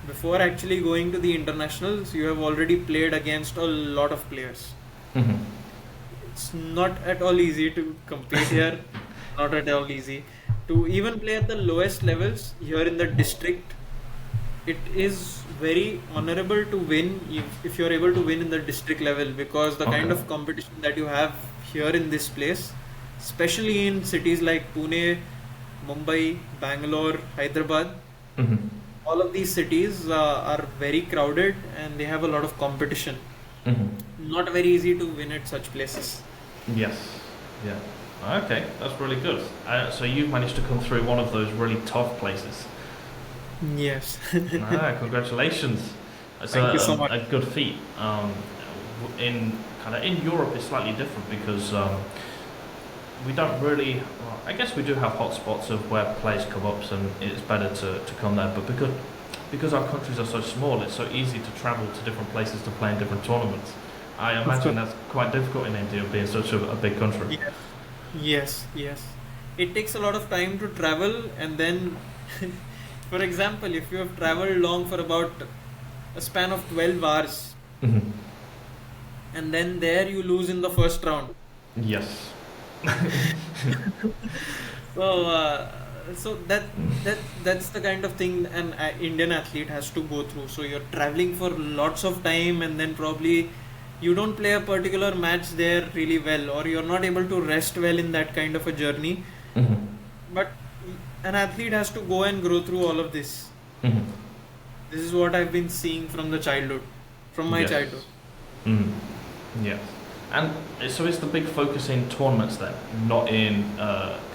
before actually going to the internationals, you have already played against a lot of players. Mhm. It's not at all easy to compete here, not at all easy. To even play at the lowest levels here in the district, it is very honorable to win if you're able to win in the district level, because the kind Okay. of competition that you have here in this place, especially in cities like Pune, Mumbai, Bangalore, Hyderabad, Mhm. all of these cities are very crowded and they have a lot of competition. Mhm. Not very easy to win at such places. Yes. Yeah. Okay, that's really good. So you've managed to come through one of those really tough places. Yes. Ah, congratulations. It's Thank you so much. a good feat. In kind of in Europe, it's slightly different because we don't really. Well, I guess we do have hotspots of where players come up, and it's better to come there. But because our countries are so small, it's so easy to travel to different places to play in different tournaments. I Of imagine course. that's quite difficult in India, being such a big country. Yes. Yes, yes. It takes a lot of time to travel, and then, for example, if you have traveled long for about a span of 12 hours, Mhm. and then there you lose in the first round. Yes. So, that's the kind of thing an Indian athlete has to go through. So you're traveling for lots of time, and then probably you don't play a particular match there really well, or you're not able to rest well in that kind of a journey. Mhm. But an athlete has to go and grow through all of this. Mhm. This is what I've been seeing from my Yes. childhood. Mm. Yes. And so is the big focus in tournaments then, not in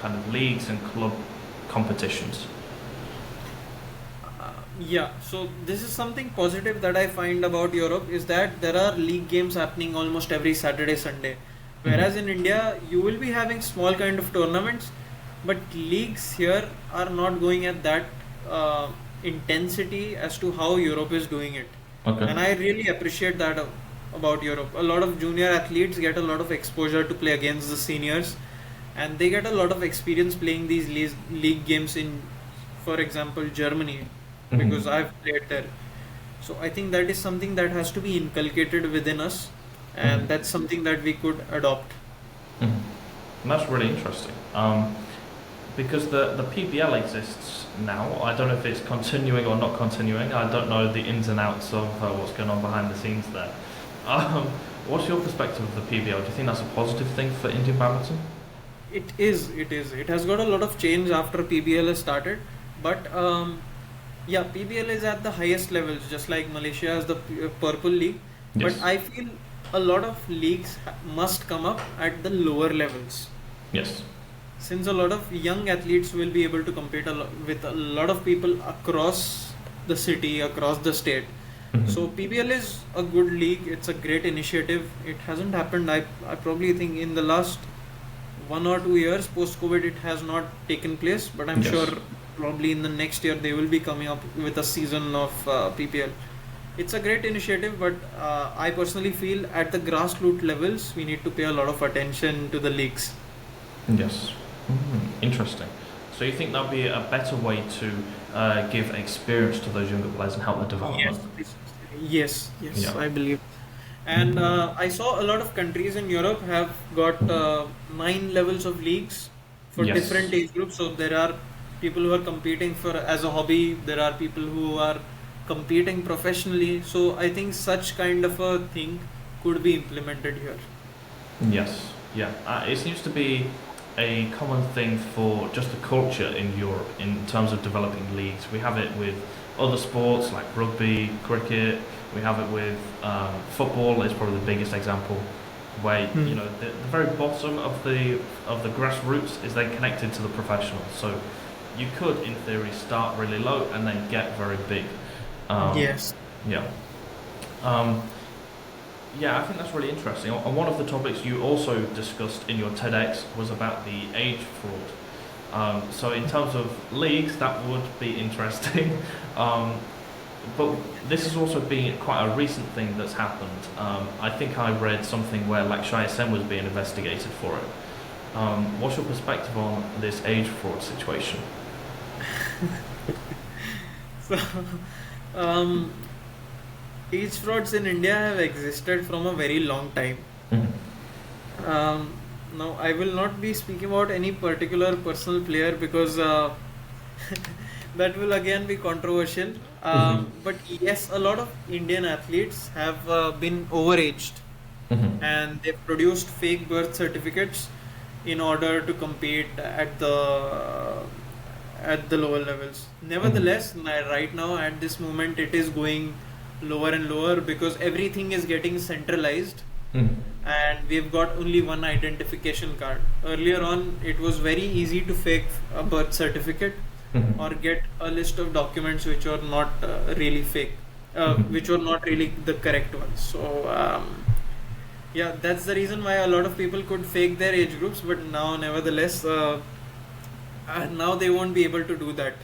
kind of leagues and club competitions? Yeah, so this is something positive that I find about Europe is that there are league games happening almost every Saturday, Sunday. Whereas Mhm. in India, you will be having small kind of tournaments, but leagues here are not going at that uh, intensity as to how Europe is doing it. Okay. And I really appreciate that about Europe. A lot of junior athletes get a lot of exposure to play against the seniors, and they get a lot of experience playing these league games in, for example, Germany, because Mhm. I've played there. So I think that is something that has to be inculcated within us, and Mhm. that's something that we could adopt. Mhm. And that's really interesting. Because the PBL exists now. I don't know if it's continuing or not continuing. I don't know the ins and outs of what's going on behind the scenes there. Um, what's your perspective of the PBL? Do you think that's a positive thing for Indian badminton? It is, it is. It has got a lot of change after PBL has started, but yeah, PBL is at the highest levels, just like Malaysia has the Purple League. But Yes. I feel a lot of leagues must come up at the lower levels, Yes. since a lot of young athletes will be able to compete with a lot of people across the city, across the state. So Mhm. PBL is a good league. It's a great initiative. It hasn't happened. I probably think in the last 1 or 2 years post COVID it has not taken place, but I'm sure Yes. probably in the next year they will be coming up with a season of PPL. It's a great initiative, but I personally feel at the grassroots levels we need to pay a lot of attention to the leagues. Yes. Interesting. So you think that'd be a better way to give experience to those younger players and help their Yes, development? yes, yes, Yeah. I believe. And Mhm. I saw a lot of countries in Europe have got 9 levels of leagues for different Yes. age groups. So there are people who are competing for as a hobby. There are people who are competing professionally. So I think such kind of a thing could be implemented here. Yes, yeah. It seems to be a common thing for just the culture in Europe in terms of developing leagues. We have it with other sports like rugby, cricket. We have it with football. Is probably the biggest example, where Hmm. the very bottom of the grassroots is then connected to the professionals. So you could, in theory, start really low and then get very big. Um, Yes. yeah. Um, yeah, I think that's really interesting. And one of the topics you also discussed in your TEDx was about the age fraud. So in terms of leagues, that would be interesting. um, but this has also been quite a recent thing that's happened. I think I read something where Lakshya Sen was being investigated for it. What's your perspective on this age fraud situation? So, um, age frauds in India have existed from a very long time. Mhm. Now, I will not be speaking about any particular personal player because that will again be controversial. Mhm. But yes, a lot of Indian athletes have been overaged Mhm. and they've produced fake birth certificates in order to compete at the lower levels. Mhm. Nevertheless, right now at this moment, it is going lower and lower because everything is getting centralized Mhm. and we've got only one identification card. Earlier on, it was very easy to fake a birth certificate Mhm. or get a list of documents which are not really fake, Mhm. which were not really the correct ones. So, yeah, that's the reason why a lot of people could fake their age groups, but now, nevertheless, now they won't be able to do that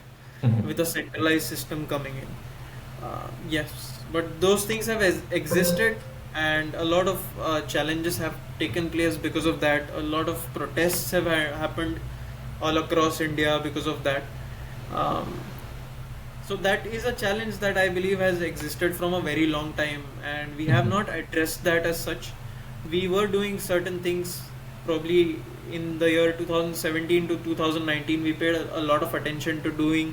with Mhm. a centralized system coming in. Yes, but those things have existed, and a lot of challenges have taken place because of that. A lot of protests have happened all across India because of that. Um, so that is a challenge that I believe has existed from a very long time, and we have Mhm. not addressed that as such. We were doing certain things probably in the year 2017 to 2019. We paid a lot of attention to doing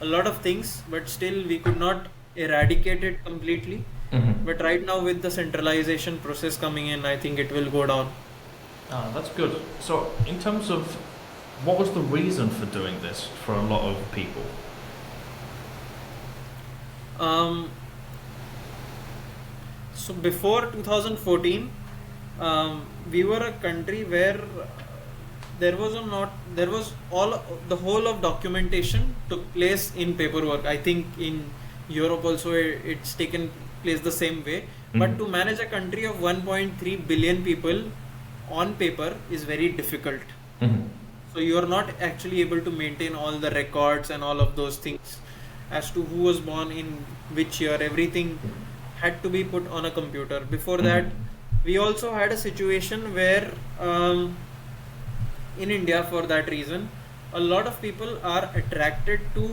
a lot of things, but still we could not eradicate it completely. Mhm. But right now, with the centralization process coming in, I think it will go down. That's good. So, in terms of what was the reason for doing this for a lot of people? Um, so before 2014, we were a country where there was a not there was all the whole of documentation took place in paperwork. I think in Europe also it's taken place the same way. But to manage a country of 1.3 billion people on paper is very difficult. Mhm. So you are not actually able to maintain all the records and all of those things as to who was born in which year. Everything had to be put on a computer. Before that, we also had a situation where in India, for that reason, a lot of people are attracted to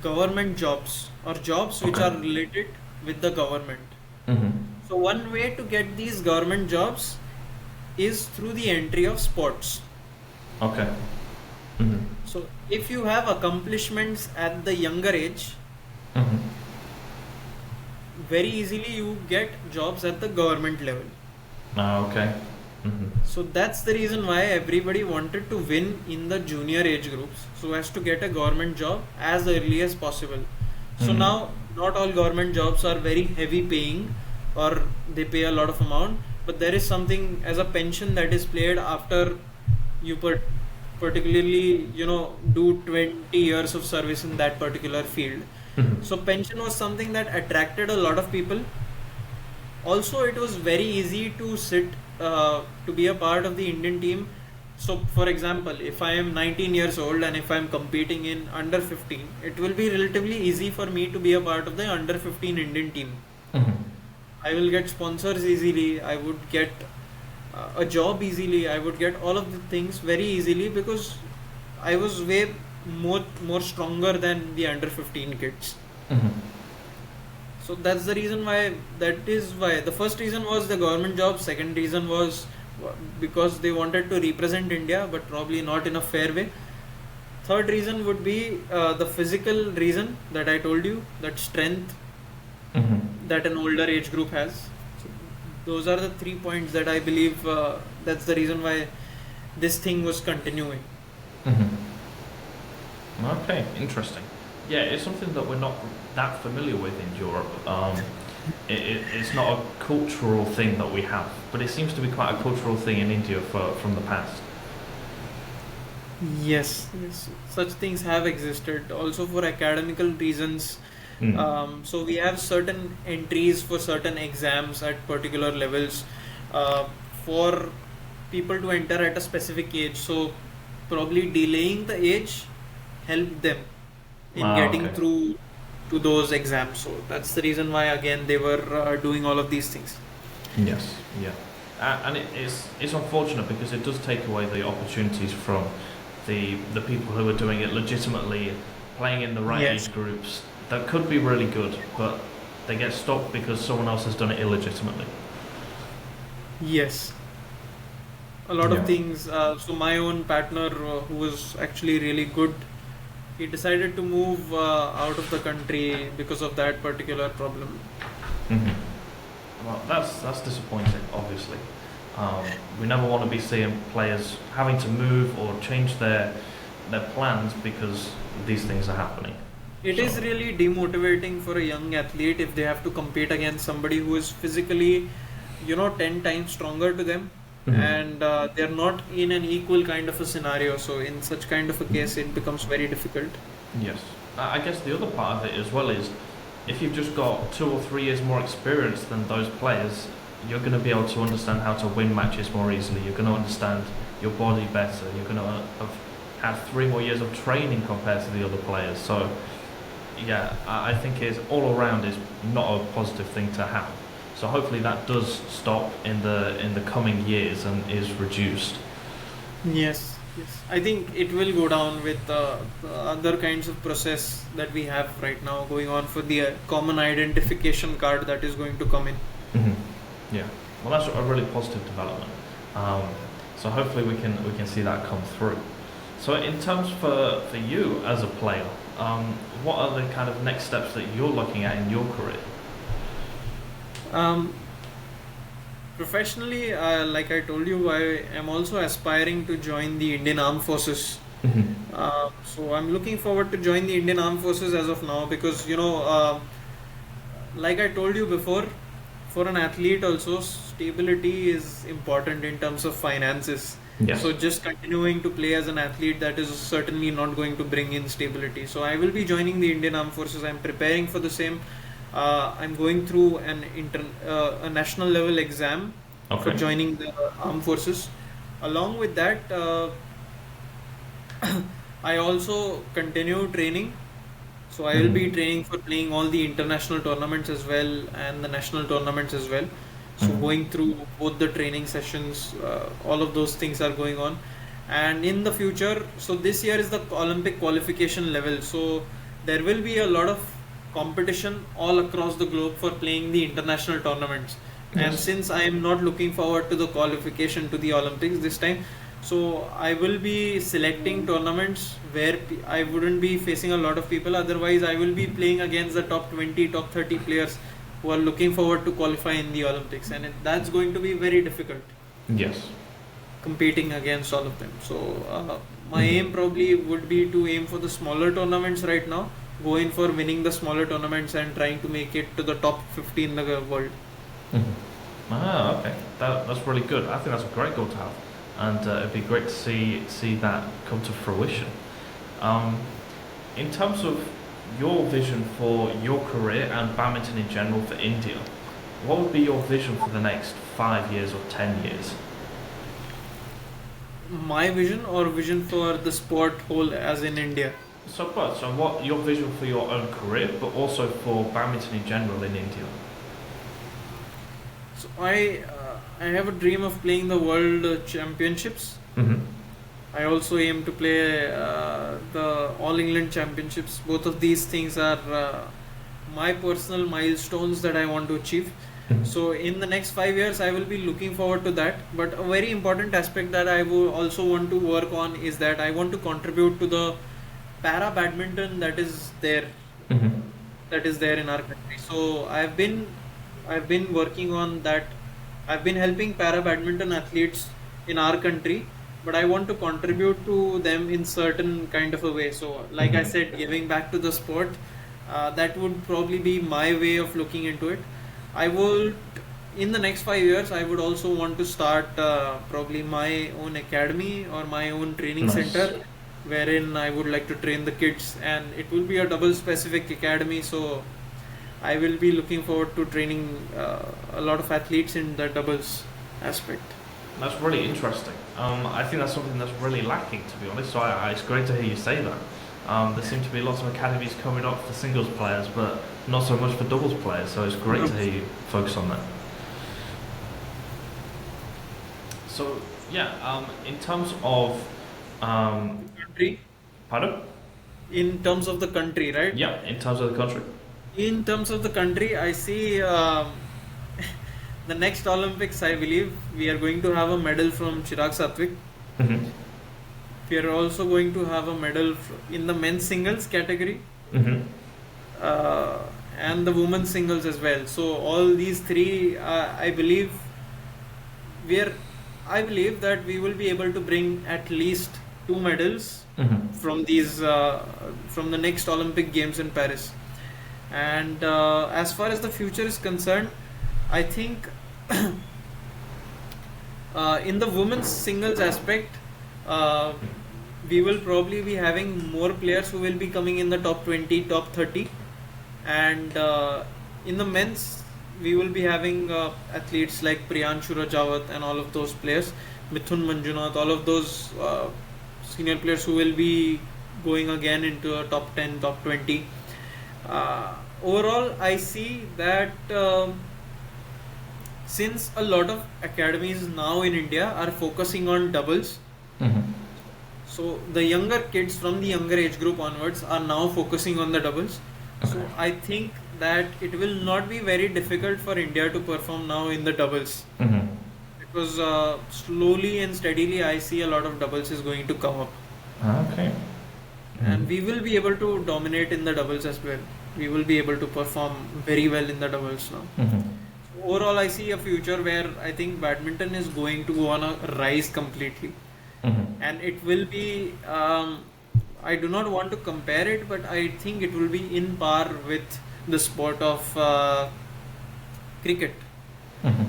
government jobs or jobs which Okay. are related with the government. Mhm. So one way to get these government jobs is through the entry of sports. Okay. Mhm. So if you have accomplishments at the younger age, Mhm. very easily you get jobs at the government level. Ah, okay. Mhm. So that's the reason why everybody wanted to win in the junior age groups so as to get a government job as early as possible. So Mhm. now not all government jobs are very heavy paying or they pay a lot of amount, but there is something as a pension that is paid after you particularly do 20 years of service in that particular field. Mhm. So pension was something that attracted a lot of people. Also, it was very easy to to be a part of the Indian team. So, for example, if I am 19 years old and if I am competing in under 15, it will be relatively easy for me to be a part of the under 15 Indian team. Mhm. I will get sponsors easily. I would get a job easily. I would get all of the things very easily because I was way more stronger than the under 15 kids. Mhm. So that's the reason why. That is why the first reason was the government job. Second reason was because they wanted to represent India, but probably not in a fair way. Third reason would be the physical reason that I told you, that strength Mhm. that an older age group has. So those are the 3 points that I believe that's the reason why this thing was continuing. Mhm. Okay, interesting. Yeah, it's something that we're not that familiar with in Europe. It's not a cultural thing that we have, but it seems to be quite a cultural thing in India from the past. Yes, yes, such things have existed also for academical reasons. Mm. So we have certain entries for certain exams at particular levels uh, for people to enter at a specific age. So probably delaying the age helped them in Ah, getting okay. through to those exams. So that's the reason why again they were doing all of these things. Yes, yeah. And it's unfortunate because it does take away the opportunities from the people who are doing it legitimately, playing in the right Yes, age groups that could be really good, but they get stopped because someone else has done it illegitimately. yes. A lot of Yeah. things. So my own partner, who was actually really good, he decided to move out of the country because of that particular problem. Hmm. Well, that's disappointing, obviously. Um, we never want to be seeing players having to move or change their plans because these things are happening. It So, is really demotivating for a young athlete if they have to compete against somebody who is physically, 10 times stronger to them, mhm. and they're not in an equal kind of a scenario. So in such kind of a case, it becomes very difficult. Yes. I guess the other part of it as well is if you've just got 2 or 3 years more experience than those players, you're going to be able to understand how to win matches more easily. You're going to understand your body better. You're going to have had 3 more years of training compared to the other players. So, yeah, I think it's all around is not a positive thing to have. So hopefully that does stop in the coming years and is reduced. Yes, yes. I think it will go down with the other kinds of process that we have right now going on for the common identification card that is going to come in. Hmm. Yeah. Well, that's a really positive development. Um, so hopefully we can see that come through. So in terms for you as a player, what are the kind of next steps that you're looking at in your career? Um, Professionally, like I told you, I am also aspiring to join the Indian Armed Forces. Mhm. So I'm looking forward to join the Indian Armed Forces as of now because like I told you before, for an athlete also stability is important in terms of finances. Yes. So just continuing to play as an athlete, that is certainly not going to bring in stability. So I will be joining the Indian Armed Forces. I'm preparing for the same. I'm going through a national level exam for Okay. joining the armed forces. Along with that, I also continue training. So I will be Mm-hmm. training for playing all the international tournaments as well and the national tournaments as well. So Mm-hmm. going through both the training sessions, all of those things are going on. And in the future, so this year is the Olympic qualification level. So there will be a lot of competition all across the globe for playing the international tournaments. And Yes. since I am not looking forward to the qualification to the Olympics this time, so I will be selecting tournaments where I wouldn't be facing a lot of people. Otherwise, I will be playing against the top 20, top 30 players who are looking forward to qualify in the Olympics, and that's going to be very difficult Yes. competing against all of them. So my Mm-hmm. aim probably would be to aim for the smaller tournaments right now, go in for winning the smaller tournaments and trying to make it to the top 50 in the world. Mm-hmm. Ah, okay. That's really good. I think that's a great goal to have, and it'd be great to see that come to fruition. Um, in terms of your vision for your career and badminton in general for India, what would be your vision for the next 5 years or 10 years? My vision or vision for the sport whole as in India. So, but so what your vision for your own career, but also for badminton in general in India? So I have a dream of playing the world championships. Mm-hmm. I also aim to play the All England Championships. Both of these things are my personal milestones that I want to achieve. Mm-hmm. So in the next 5 years, I will be looking forward to that. But a very important aspect that I will also want to work on is that I want to contribute to the para badminton Mm-hmm. that is there in our country. So I've been working on that. I've been helping para badminton athletes in our country, but I want to contribute to them in certain kind of a way. So, like I Mm-hmm. said, giving back to the sport, that would probably be my way of looking into it. I would, in the next 5 years, I would also want to start probably my own academy or my own training Nice. center, wherein I would like to train the kids, and it will be a double specific academy. So I will be looking forward to training a lot of athletes in the doubles aspect. That's really interesting. I think that's something that's really lacking, to be honest. So it's great to hear you say that. There seem to be lots of academies coming up for singles players, but not so much for doubles players. So it's great to hear you focus on that. So yeah, in terms of, Country, pardon? in terms of the country, right? Yeah, in terms of the country. In terms of the country, I see the next Olympics. I believe we are going to have a medal from Chirag Satwik. Mm-hmm. We are also going to have a medal in the men's singles category. Mm-hmm. uh, and the women's singles as well. So all these three, we are. I believe that we will be able to bring at least two medals Mm-hmm. from from the next Olympic Games in Paris. And as far as the future is concerned, I think in the women's singles aspect, uh, we will probably be having more players who will be coming in the top 20, top 30, and in the men's we will be having athletes like Priyanshu Rajawat and all of those players, Mithun Manjunath, all of those senior players who will be going again into a top 10, top 20. Overall, I see that since a lot of academies now in India are focusing on doubles, Mm-hmm. so the younger kids from the younger age group onwards are now focusing on the doubles. Okay. So I think that it will not be very difficult for India to perform now in the doubles, Mm-hmm. because slowly and steadily I see a lot of doubles is going to come up, Okay. and we will be able to dominate in the doubles as well. We will be able to perform very well in the doubles now. Mm-hmm. Overall, I see a future where I think badminton is going to go on a rise completely, Mm-hmm. and it will be. I do not want to compare it, but I think it will be in par with the sport of cricket. Mm-hmm.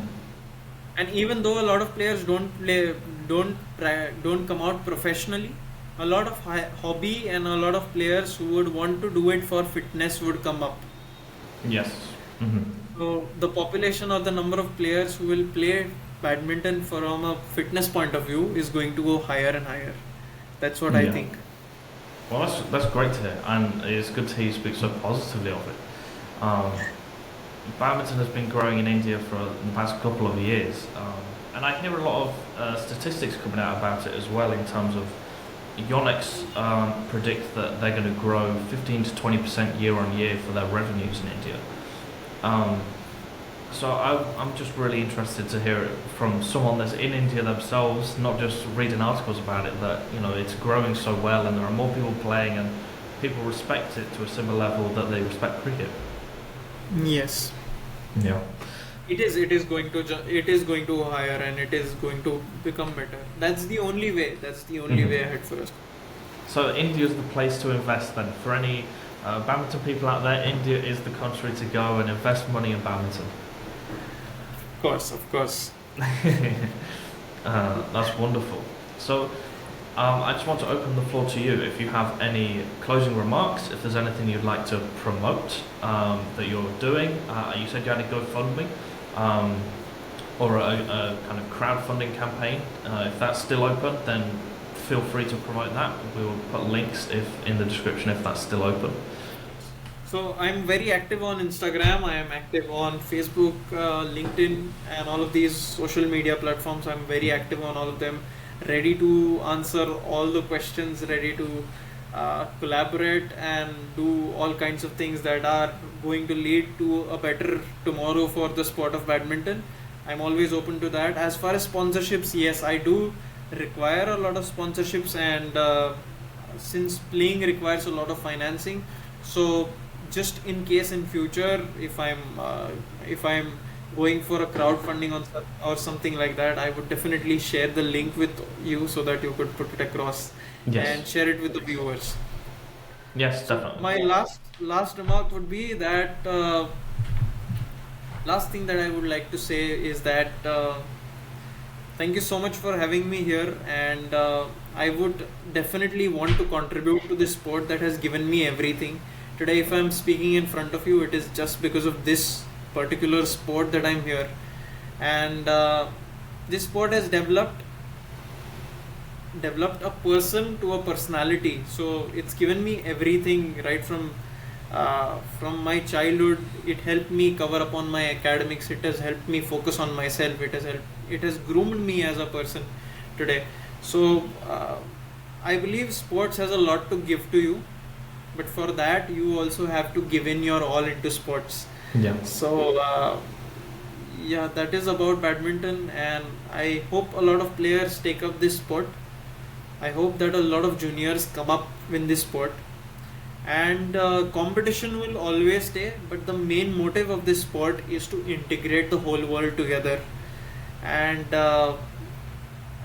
And even though a lot of players don't come out professionally. A lot of hobby and a lot of players who would want to do it for fitness would come up. Yes. Hmm. So the population or the number of players who will play badminton from a fitness point of view is going to go higher and higher. That's what I Yeah. think. Well, that's great to hear, and it's good to hear you speak so positively of it. Um, Badminton has been growing in India for the past couple of years, and I hear a lot of statistics coming out about it as well. In terms of Yonex predict that they're going to grow 15 to 20% year on year for their revenues in India. Um, so I'm just really interested to hear it from someone that's in India themselves, not just reading articles about it. That it's growing so well, and there are more people playing, and people respect it to a similar level that they respect cricket. Yes. Yeah. It is going to it is going to go higher and it is going to become better. That's the only way. That's the only way ahead for us. So India is the place to invest then. For any badminton people out there, India is the country to go and invest money in badminton. Of course. That's wonderful. So I just want to open the floor to you. If you have any closing remarks, if there's anything you'd like to promote that you're doing, you said you had a GoFundMe or a kind of crowdfunding campaign. If that's still open, then feel free to promote that. We will put links in the description if that's still open. So I'm very active on Instagram. I am active on Facebook, LinkedIn, and all of these social media platforms. I'm very active on all of them. Ready to answer all the questions. Ready to collaborate and do all kinds of things that are going to lead to a better tomorrow for the sport of badminton. I'm always open to that. As far as sponsorships, yes, I do require a lot of sponsorships, and since playing requires a lot of financing, so just in case in future if I'm going for a crowdfunding or something like that, I would definitely share the link with you so that you could put it across and share it with the viewers. Yes, definitely. My last remark would be that last thing that I would like to say is that thank you so much for having me here, and I would definitely want to contribute to this sport that has given me everything. Today, if I'm speaking in front of you, it is just because of this particular sport that I'm here. And this sport has developed a person to a personality. So it's given me everything right from my childhood. It helped me cover up on my academics. It has helped me focus on myself. It has groomed me as a person today. So I believe sports has a lot to give to you, but for that you also have to give in your all into sports. Yeah. So yeah, that is about badminton, and I hope a lot of players take up this sport. I hope that a lot of juniors come up in this sport, and competition will always stay, but the main motive of this sport is to integrate the whole world together. And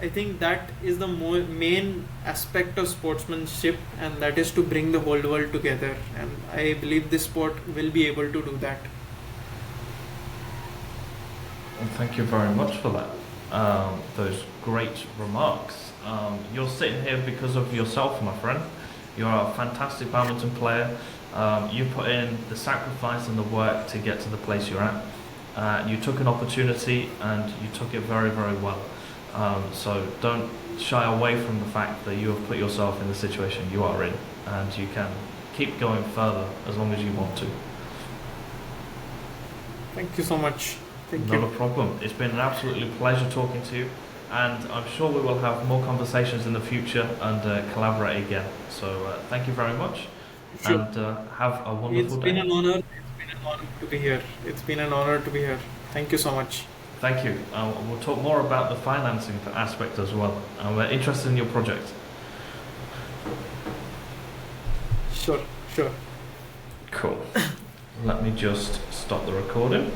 I think that is the main aspect of sportsmanship, and that is to bring the whole world together. And I believe this sport will be able to do that. Well, thank you very much for that. Those great remarks. You're sitting here because of yourself, my friend. You're a fantastic badminton player. You put in the sacrifice and the work to get to the place you're at. You took an opportunity and you took it very, very well. So don't shy away from the fact that you have put yourself in the situation you are in, and you can keep going further as long as you want to. Thank you so much. Not a problem. It's been an absolutely pleasure talking to you, and I'm sure we will have more conversations in the future and collaborate again. So thank you very much, Sure. and have a wonderful It's been day. an honor. It's been an honor to be here. It's been an honor to be here. Thank you so much. Thank you. We'll talk more about the financing aspect as well. And we're interested in your project. Sure. Cool. Let me just stop the recording.